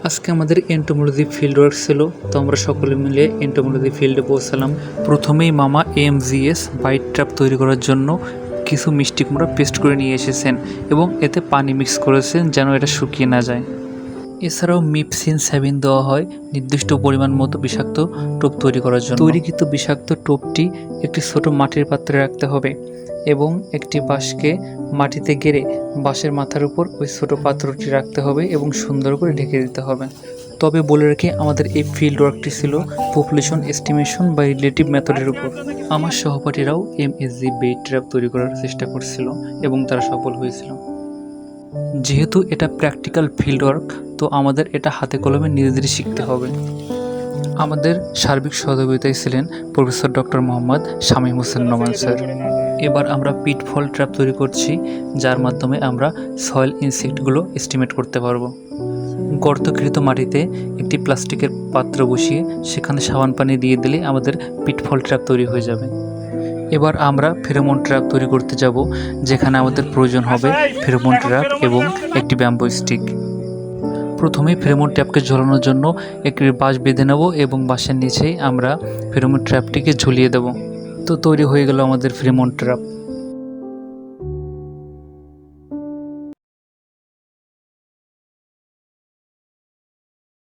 আজকে আমাদের entomology field work ছিল, তো আমরা সকলে মিলে এন্টোমোলজি ফিল্ডে পৌঁছালাম। প্রথমেই মামা AMGS বাইট ট্র্যাপ তৈরি করার জন্য কিছু মিষ্টি কুমড়া পেস্ট করে নিয়ে এসেছেন এবং এতে পানি মিক্স করেছেন যেন এটা শুকিয়ে না যায়। এছাড়াও মিপসিন স্যাবিন দেওয়া হয় নির্দিষ্ট পরিমাণ মতো বিষাক্ত টোপ তৈরি করার জন্য। তৈরিকৃত বিষাক্ত টোপটি একটি ছোট মাটির পাত্রে রাখতে হবে এবং একটি বাঁশকে মাটিতে গেড়ে বাঁশের মাথার উপর ওই ছোট পাত্রটি রাখতে হবে এবং সুন্দর করে ঢেকে দিতে হবে। তবে বলে রাখি, আমাদের এই ফিল্ড ওয়ার্কটি ছিল পপুলেশন এস্টিমেশন বা রিলেটিভ মেথডের উপর। আমার সহপাঠীরাও MSG বেইট ট্র্যাপ তৈরি করার চেষ্টা করছিল এবং তারা সফল হয়েছিল। যেহেতু এটা প্র্যাকটিক্যাল ফিল্ড ওয়ার্ক, তো আমাদের এটা হাতে কলমে নিজেদেরই শিখতে হবে। আমাদের সার্বিক সহযোগিতায় ছিলেন professor doctor Mohammad Shamim Hossain Noman sir. এবার আমরা পিটফল ট্র্যাপ তৈরি করছি, যার মাধ্যমে আমরা সয়েল ইনসেক্টগুলো এস্টিমেট করতে পারবো। গর্তকৃত মাটিতে একটি প্লাস্টিকের পাত্র বসিয়ে সেখানে সাবান পানি দিয়ে দিলে আমাদের পিটফল ট্র্যাপ তৈরি হয়ে যাবে। এবার আমরা ফেরোমন ট্র্যাপ তৈরি করতে যাব, যেখানে আমাদের প্রয়োজন হবে ফেরোমন ট্র্যাপ এবং একটি ব্যাম্বো স্টিক। প্রথমেই ফেরোমন ট্র্যাপকে ঝোলানোর জন্য একটি বাঁশ বেঁধে নেব এবং বাঁশের নিচেই আমরা ফেরোমন ট্র্যাপটিকে ঝুলিয়ে দেব। তো তৈরি হয়ে গেল আমাদের ফেরোমন ট্র্যাপ।